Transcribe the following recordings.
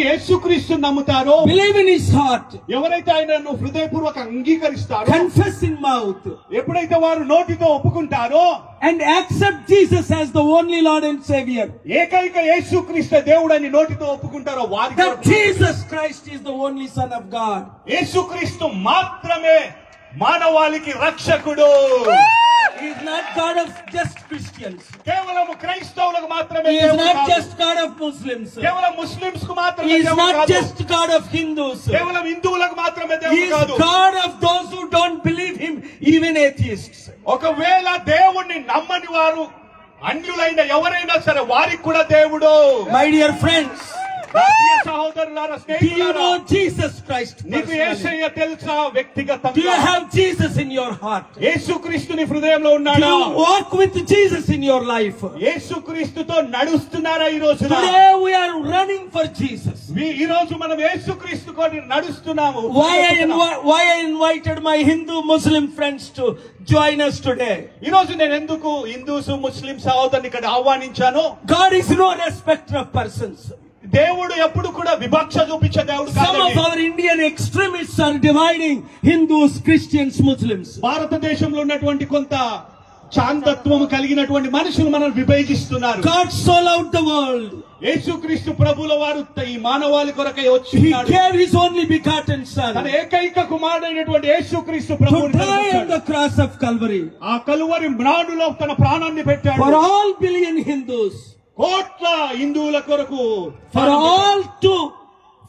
యేసుక్రీస్తుని నమ్ముతారో, believe in his heart, ఎవరైతే ఆయనను హృదయపూర్వక అంగీకరిస్తారో, confess in mouth, ఎప్పుడైతే వారు నోటితో ఒప్పుకుంటారో, and accept Jesus as the only Lord and Savior, ఏకైక యేసుక్రీస్తు దేవుడని నోటితో ఒప్పుకుంటారో వారికి that Jesus Christ is the only Son of God. యేసుక్రీస్తు మాత్రమే మానవాళికి రక్షకుడు. He is not God of just Christians. కేవలం క్రైస్తవులకు మాత్రమే He is దేవుడు not కాదు. just God of Muslims. కేవలం ముస్లిమ్స్ కు మాత్రమే He is దేవుడు not కాదు. just God of Hindus. కేవలం హిందువులకు మాత్రమే He దేవుడు is కాదు. God of those who don't believe Him, even atheists. ఒకవేళ దేవుణ్ణి నమ్మని వారు అన్యులైన ఎవరైనా సరే వారికి కూడా దేవుడు. My dear friends, నా ప్రియ సహోదరులారా, do you స్నేహితులారా, know Jesus Christ నీకు personally? యేసయ్య తెలుసా Do you వ్యక్తిగతంగా? have Jesus in your heart? యేసుక్రీస్తుని హృదయంలో Do ఉన్నాడా? you walk with Jesus in your life? యేసుక్రీస్తుతో నడుస్తున్నారా ఈ రోజున? Today we are running for Jesus. ఈ రోజు మనం యేసుక్రీస్తు కోసం నడుస్తున్నాము. Why I invited my Hindu Muslim friends to join us today? ఈ రోజు నేను ఎందుకు హిందూస్ ముస్లిం సహోదరుని ఇక్కడ ఆహ్వానించాను? God is no respecter of persons. దేవుడు ఎప్పుడు కూడా వివక్ష చూపించే దేవుడు Some of కాదు. our Indian extremists are dividing Hindus, Christians, Muslims. భారతదేశంలో ఉన్నటువంటి కొంత చాందత్వము కలిగినటువంటి మనుషులు మనం విభజిస్తున్నారు. God so loved the world. యేసుక్రీస్తు ప్రభుల వారు ఈ మానవాళి కొరకై He వచ్చి gave His only begotten Son తన ఏకైక కుమారుడైనటువంటి యేసుక్రీస్తు to ప్రభువుని die on the cross of Calvary. ఆ కలువరి మ్రాడులో తన ప్రాణాన్ని పెట్టాడు. For all billion Hindus, కోట్ల హిందువుల కొరకు,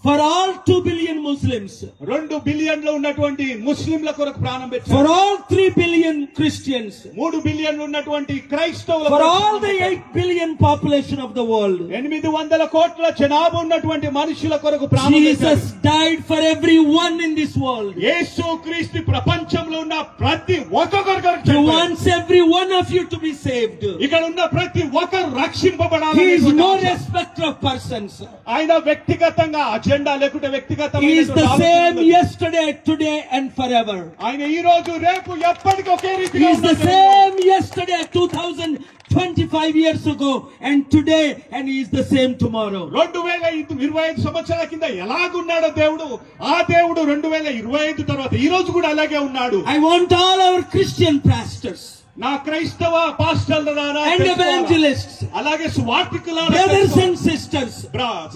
for all 2 billion Muslims, 2 బిలియన్లు ఉన్నటువంటి ముస్లింల కొరకు ప్రాణం for పెట్టాడు. all 3 billion Christians, 3 బిలియన్లు ఉన్నటువంటి క్రైస్తవుల for కొరకు all the 8 billion population of the world. 800 కోట్ల జనాభా ఉన్నటువంటి మనుషుల కొరకు ప్రాణం Jesus పెట్టాడు. died for everyone in this world. యేసుక్రీస్తు ప్రపంచంలో ఉన్న ప్రతి ఒక్కరి కొరకు He చనిపోయాడు. wants every one of you to be saved. ఇక్కడ ఉన్న ప్రతి ఒక్కరు రక్షింపబడాలి. He is no respecter of persons. ఆయన వ్యక్తిగతంగా అజెండా లేకుంటే He is వ్యక్తిగతమైన the same yesterday, today and forever. ఆయన ఈ రోజు రేపు ఎప్పటికీ ఒకే He రీతిగా is the ఉన్నాడు. same yesterday, 2025 years ago, and today, and He is the same tomorrow. 2025 సంవత్సరాల కింద ఎలాగున్నాడో దేవుడు, ఆ దేవుడు 2025 తర్వాత ఈ రోజు కూడా అలాగే ఉన్నాడు. I want all our Christian pastors నా క్రైస్తవ పాస్టర్లారా, and evangelists, అలాగే సువార్తికులారా, brothers and sisters,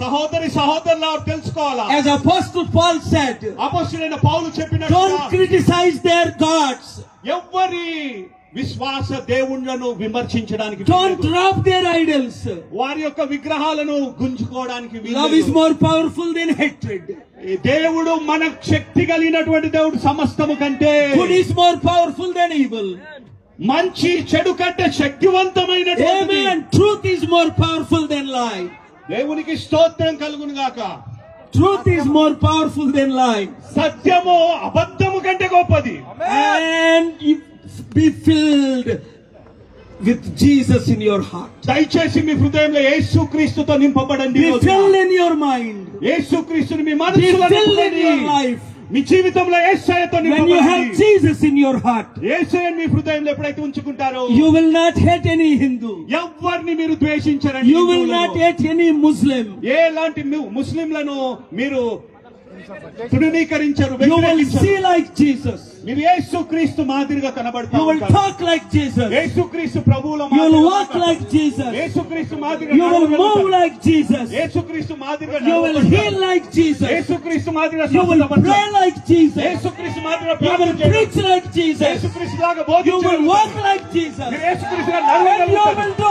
సహోదరులారా తెలుసుకోవాలా. as Apostle Paul said, అపొస్తలుడైన Paul don't చెప్పినట్టుగా criticize their gods, ఎవ్వరి విశ్వాస దేవుళ్ళను విమర్శించడానికి don't వీల్లేదు. rob their idols. వారి యొక్క విగ్రహాలను గుంజుకోవడానికి Love is వీల్లేదు. more powerful than hatred. ఈ దేవుడు మన శక్తి కలిగినటువంటి దేవుడు, సమస్తము కంటే Good is more powerful than evil. మంచి చెడు కంటే శక్తివంతమైనటువంటి Amen. Truth is more powerful than lie. దేవునికి స్తోత్రం కలుగును గాక. Truth is more powerful than lie. సత్యము అబద్ధము కంటే గొప్పది. And you be filled with Jesus in your heart. దయచేసి మీ హృదయంలో యేసుక్రీస్తుతో నింపబడండి. Be filled in your mind. యేసుక్రీస్తుని మీ Be మనసులో filled in నింపండి. your life. మీ జీవితంలో యేసయ్యతో When you have నింపబడండి. Jesus in your heart, యేసయ్యను మీ హృదయంలో ఎప్పుడైతే ఉంచుకుంటారో you will not hate any Hindu. ఎవరిని మీరు ద్వేషించరండి. You will హిందువులను. not hate any Muslim. ఎలాంటి ముస్లింలను మీరు తృణీకరించరు, You will వ్యతిరేకించరు. see like Jesus. మీరు యేసుక్రీస్తు మాదిరిగా కనబడతా You will ఉంటారు. talk like Jesus. యేసుక్రీస్తు ప్రభువుల You will మాదిరిగా walk ఉంటారు. like Jesus. యేసుక్రీస్తు మాదిరిగా You will move నడవగలుగుతారు. like Jesus. యేసుక్రీస్తు మాదిరిగా You will నడవగలుగుతారు. heal like Jesus. యేసుక్రీస్తు మాదిరిగా You will స్వస్థపరచు. pray like Jesus. యేసుక్రీస్తు మాదిరిగా You will ప్రార్థన చేయండి. preach like Jesus. యేసుక్రీస్తు లాగా You will walk బోధించగలుగుతారు. like Jesus. మీరు యేసుక్రీస్తుగా And you నడవగలుగుతారు. will do